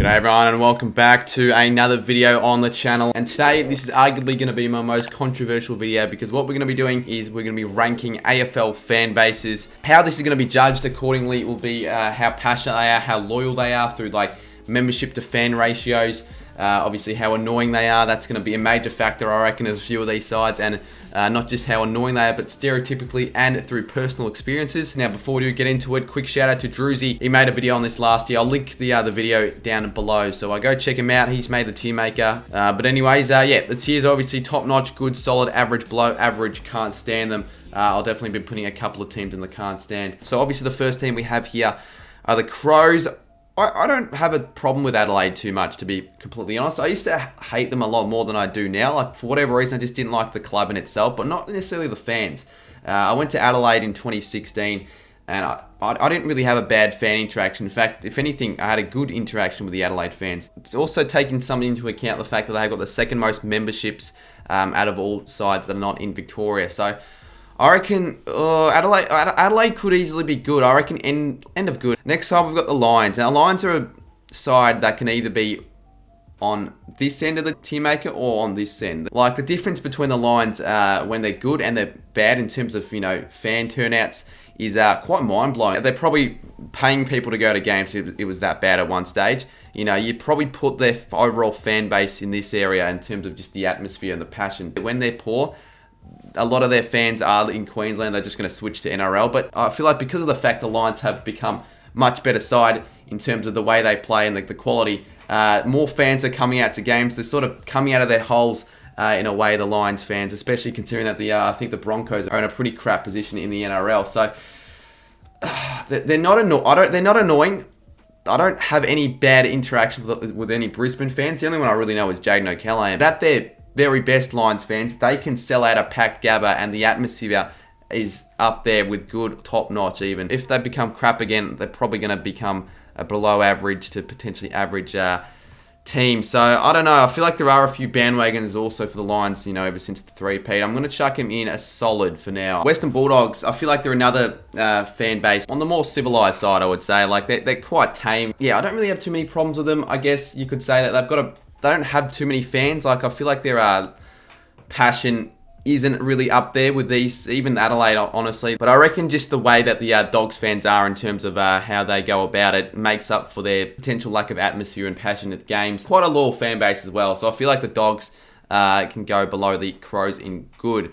G'day everyone and welcome back to another video on the channel, and today this is arguably going to be my most controversial video because what we're going to be doing is we're going to be ranking AFL fan bases. How this is going to be judged accordingly will be how passionate they are, how loyal they are through like membership to fan ratios. Obviously how annoying they are, that's going to be a major factor I reckon of a few of these sides, and not just how annoying they are but stereotypically and through personal experiences. Now before we do get into it, quick shout out to Druzy. He made a video on this last year. I'll link the video down below, so I go check him out. He's made the tier maker. But anyways, yeah, the tiers are obviously top notch, good, solid, average, below average, can't stand them. I'll definitely be putting a couple of teams in the can't stand. So obviously the first team we have here are the Crows. I don't have a problem with Adelaide too much, to be completely honest. I used to hate them a lot more than I do now. Like, for whatever reason, I just didn't like the club in itself, but not necessarily the fans. I went to Adelaide in 2016, and I didn't really have a bad fan interaction. In fact, if anything, I had a good interaction with the Adelaide fans. It's also taking something into account the fact that they've got the second most memberships out of all sides that are not in Victoria. So I reckon Adelaide could easily be good. I reckon end of good. Next side, we've got the Lions. Now, Lions are a side that can either be on this end of the tier maker or on this end. Like, the difference between the Lions when they're good and they're bad in terms of, fan turnouts is quite mind-blowing. They're probably paying people to go to games if it was that bad at one stage. You'd probably put their overall fan base in this area in terms of just the atmosphere and the passion. When they're poor, a lot of their fans are in Queensland. They're just going to switch to NRL. But I feel like because of the fact the Lions have become much better side in terms of the way they play and the quality, more fans are coming out to games. They're sort of coming out of their holes in a way, the Lions fans, especially considering that I think the Broncos are in a pretty crap position in the NRL. So they're not annoying. I don't have any bad interaction with any Brisbane fans. The only one I really know is Jaden O'Callaghan. But at their very best, Lions fans, they can sell out a packed Gabba, and the atmosphere is up there with good, top notch even. If they become crap again, they're probably going to become a below average to potentially average team. So I don't know. I feel like there are a few bandwagons also for the Lions, ever since the three-peat. I'm going to chuck him in a solid for now. Western Bulldogs, I feel like they're another fan base on the more civilized side, I would say. Like, they're quite tame. Yeah, I don't really have too many problems with them. I guess you could say that they don't have too many fans. Like, I feel like their passion isn't really up there with these, even Adelaide, honestly. But I reckon just the way that the Dogs fans are in terms of how they go about it makes up for their potential lack of atmosphere and passion at games. Quite a loyal fan base as well. So I feel like the Dogs can go below the Crows in good.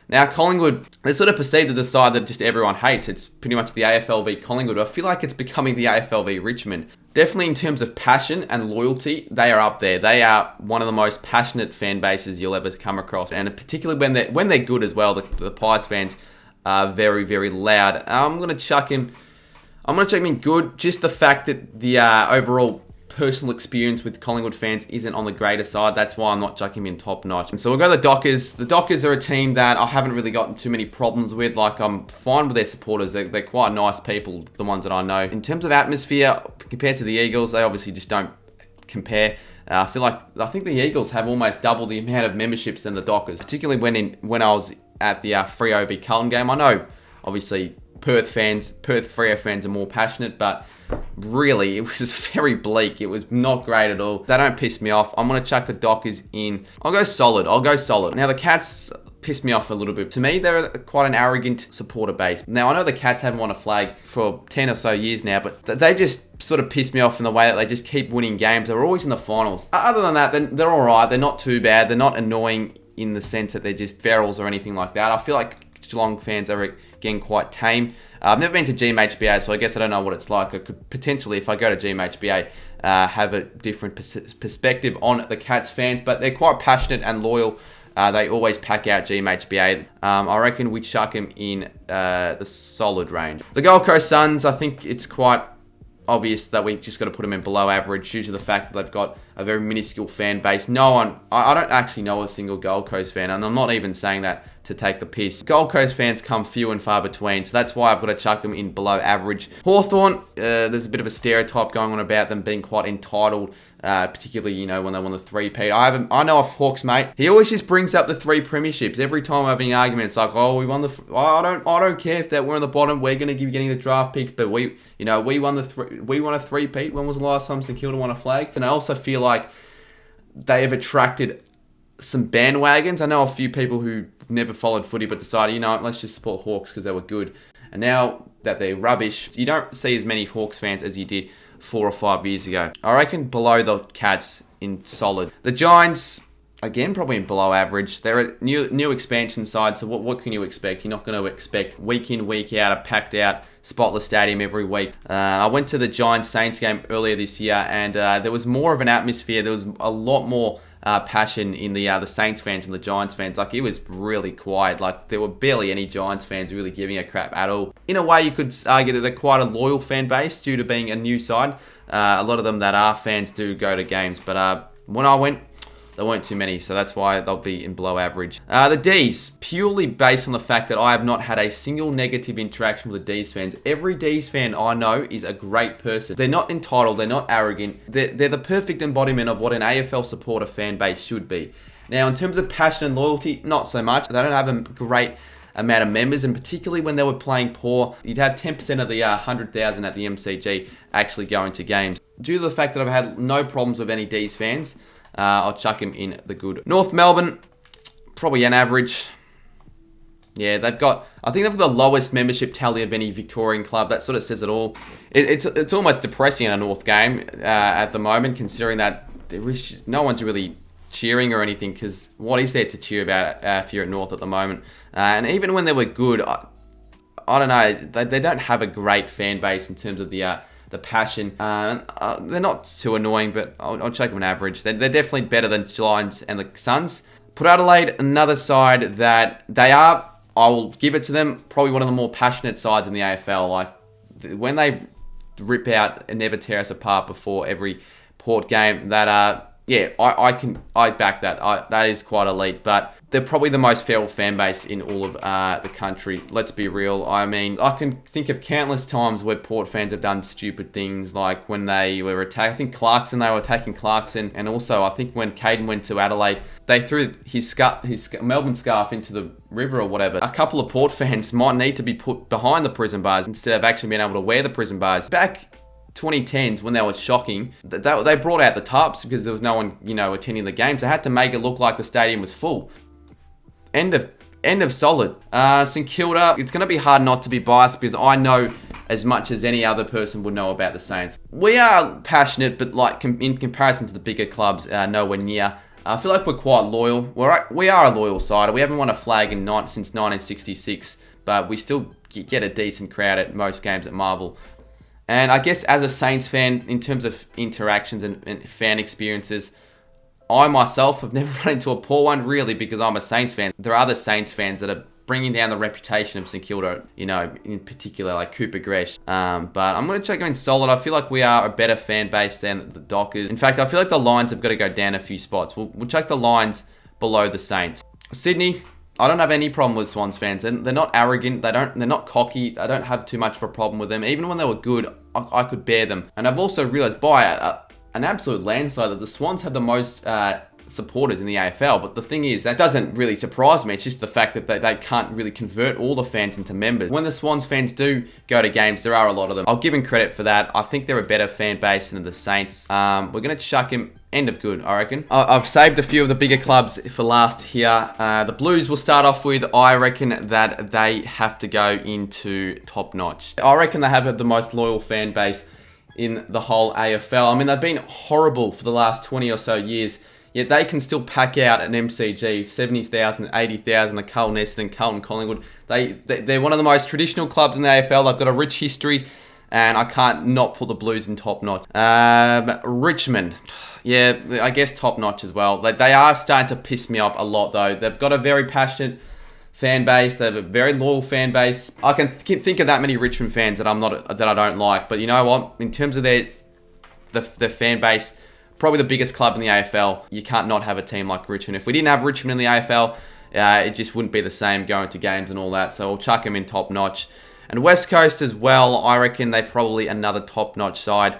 Now, Collingwood, they're sort of perceived as the side that just everyone hates. It's pretty much the AFL v Collingwood. I feel like it's becoming the AFL v Richmond. Definitely in terms of passion and loyalty, they are up there. They are one of the most passionate fan bases you'll ever come across. And particularly when they're good as well, the Pies fans are very, very loud. I'm going to chuck him in good. Just the fact that the overall personal experience with Collingwood fans isn't on the greater side. That's why I'm not chucking him in top notch. And so we'll go to the Dockers. The Dockers are a team that I haven't really gotten too many problems with. Like, I'm fine with their supporters. They're quite nice people, the ones that I know. In terms of atmosphere, compared to the Eagles, they obviously just don't compare. I think the Eagles have almost double the amount of memberships than the Dockers, particularly when I was at the Freo v Carlton game. I know, obviously, Perth Freo fans are more passionate, but really, it was just very bleak. It was not great at all. They don't piss me off. I'm going to chuck the Dockers in. I'll go solid. Now, the Cats piss me off a little bit. To me, they're quite an arrogant supporter base. Now, I know the Cats haven't won a flag for 10 or so years now, but they just sort of piss me off in the way that they just keep winning games. They're always in the finals. Other than that, they're all right. They're not too bad. They're not annoying in the sense that they're just ferals or anything like that. I feel like Geelong fans are getting quite tame. I've never been to GMHBA, so I guess I don't know what it's like. I could potentially, if I go to GMHBA, have a different perspective on the Cats fans, but they're quite passionate and loyal. They always pack out GMHBA. I reckon we chuck them in the solid range. The Gold Coast Suns, I think it's quite obvious that we just got to put them in below average due to the fact that they've got a very minuscule fan base. I don't actually know a single Gold Coast fan, and I'm not even saying that to take the piss. Gold Coast fans come few and far between, so that's why I've got to chuck them in below average. Hawthorne, there's a bit of a stereotype going on about them being quite entitled, particularly, you know, when they won the three-peat. I know a Hawks mate. He always just brings up the 3 premierships every time I'm having an argument. It's like, oh, we won the. I don't care if that we're on the bottom. We're going to be getting the draft picks, but we won a three-peat. When was the last time St Kilda won a flag? And I also feel like they have attracted some bandwagons. I know a few people who never followed footy but decided, you know, let's just support Hawks because they were good. And now that they're rubbish, you don't see as many Hawks fans as you did 4 or 5 years ago. I reckon below the Cats in solid. The Giants, again, probably in below average. They're a new expansion side, so what can you expect? You're not going to expect week in, week out, a packed out, spotless stadium every week. I went to the Giants-Saints game earlier this year, and there was more of an atmosphere. There was a lot more passion in the Saints fans and the Giants fans. Like, it was really quiet. Like, there were barely any Giants fans really giving a crap at all. In a way, you could argue that they're quite a loyal fan base due to being a new side. A lot of them that are fans do go to games, but when I went, there weren't too many, so that's why they'll be in below average. The Ds, purely based on the fact that I have not had a single negative interaction with the Ds fans. Every Ds fan I know is a great person. They're not entitled, they're not arrogant. They're the perfect embodiment of what an AFL supporter fan base should be. Now, in terms of passion and loyalty, not so much. They don't have a great amount of members, and particularly when they were playing poor, you'd have 10% of the 100,000 at the MCG actually going to games. Due to the fact that I've had no problems with any Ds fans, I'll chuck him in the good. North Melbourne, probably an average. Yeah, I think they've got the lowest membership tally of any Victorian club. That sort of says it all. It's almost depressing in a North game at the moment, considering that no one's really cheering or anything, because what is there to cheer about if you're at North at the moment? And even when they were good, I don't know, they don't have a great fan base in terms of the passion. They're not too annoying, but I'll check them an average. They're definitely better than Lions and the Suns. Port Adelaide, another side that they are, I will give it to them, probably one of the more passionate sides in the AFL. Like, when they rip out and never tear us apart before every Port game, that yeah, I back that. That is quite elite, but they're probably the most feral fan base in all of the country. Let's be real. I mean, I can think of countless times where Port fans have done stupid things, like when they were attacking, I think they were attacking Clarkson, and also I think when Caden went to Adelaide, they threw his Melbourne scarf into the river or whatever. A couple of Port fans might need to be put behind the prison bars instead of actually being able to wear the prison bars. Back 2010s, when they were shocking, they brought out the tarps because there was no one, attending the games. They had to make it look like the stadium was full. End of solid. St Kilda, it's going to be hard not to be biased because I know as much as any other person would know about the Saints. We are passionate, but like in comparison to the bigger clubs, nowhere near. I feel like we're quite loyal. We are a loyal side. We haven't won a flag since 1966, but we still get a decent crowd at most games at Marvel. And I guess as a Saints fan, in terms of interactions and fan experiences, I myself have never run into a poor one, really, because I'm a Saints fan. There are other Saints fans that are bringing down the reputation of St Kilda, in particular, like Cooper Gresh. But I'm going to check them in solid. I feel like we are a better fan base than the Dockers. In fact, I feel like the Lions have got to go down a few spots. We'll check the Lions below the Saints. Sydney, I don't have any problem with Swans fans. They're not arrogant. They're not cocky. I don't have too much of a problem with them. Even when they were good, I could bear them. And I've also realised by an absolute landslide that the Swans have the most supporters in the AFL. But the thing is, that doesn't really surprise me. It's just the fact that they can't really convert all the fans into members. When the Swans fans do go to games, there are a lot of them. I'll give them credit for that. I think they're a better fan base than the Saints. We're going to chuck him end of good, I reckon. I've saved a few of the bigger clubs for last here. The Blues will start off with, I reckon that they have to go into top notch. I reckon they have the most loyal fan base in the whole AFL. I mean, they've been horrible for the last 20 or so years, yet they can still pack out an MCG, 70,000, 80,000 at Carlton Essendon, Carlton Collingwood. They're one of the most traditional clubs in the AFL. They've got a rich history, and I can't not put the Blues in top notch. Richmond. Yeah, I guess top notch as well. They are starting to piss me off a lot, though. They've got a very passionate fan base. They have a very loyal fan base. I can think of that many Richmond fans that I don't like. But you know what? In terms of their fan base, probably the biggest club in the AFL. You can't not have a team like Richmond. If we didn't have Richmond in the AFL, it just wouldn't be the same going to games and all that. So I'll chuck them in top notch. And West Coast as well, I reckon they're probably another top notch side.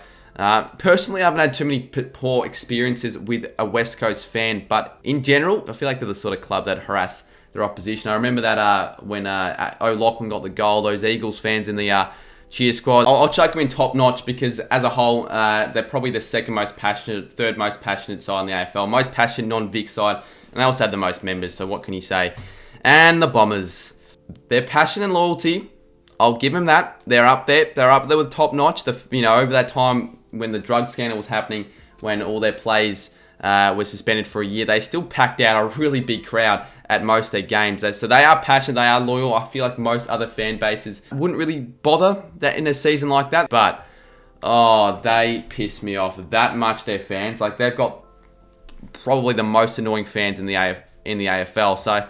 Personally, I haven't had too many poor experiences with a West Coast fan, but in general, I feel like they're the sort of club that harass their opposition. I remember that when O'Loughlin got the goal, those Eagles fans in the cheer squad. I'll chuck them in top notch because as a whole, they're probably the second most passionate, third most passionate side in the AFL. Most passionate non-Vic side, and they also had the most members, so what can you say? And the Bombers. Their passion and loyalty, I'll give them that. They're up there. They're up there with top notch. Over that time when the drug scandal was happening, when all their plays were suspended for a year, they still packed out a really big crowd at most of their games. So they are passionate, they are loyal. I feel like most other fan bases wouldn't really bother that in a season like that. But, oh, they piss me off that much, their fans. Like, they've got probably the most annoying fans in the AFL. So,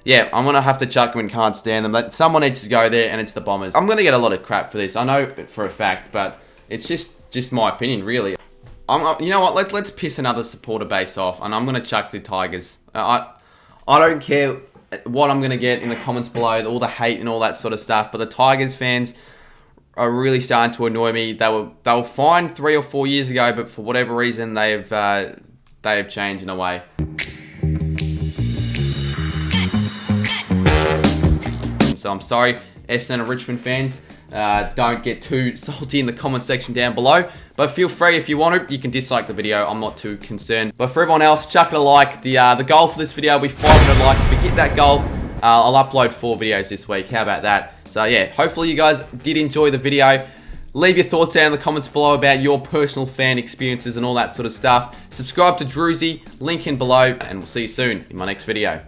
yeah, I'm going to have to chuck them and can't stand them. But someone needs to go there, and it's the Bombers. I'm going to get a lot of crap for this. I know it for a fact, but it's just my opinion, really. You know what? Let's piss another supporter base off, and I'm going to chuck the Tigers. I don't care what I'm going to get in the comments below, all the hate and all that sort of stuff, but the Tigers fans are really starting to annoy me. They were fine 3 or 4 years ago, but for whatever reason, they have changed in a way. So I'm sorry, Essendon and Richmond fans. Don't get too salty in the comment section down below. But feel free, if you want to, you can dislike the video. I'm not too concerned. But for everyone else, chuck it a like. The goal for this video will be 500 likes. If we get that goal, I'll upload 4 videos this week. How about that? So yeah, hopefully you guys did enjoy the video. Leave your thoughts down in the comments below about your personal fan experiences and all that sort of stuff. Subscribe to Druzy, link in below, and we'll see you soon in my next video.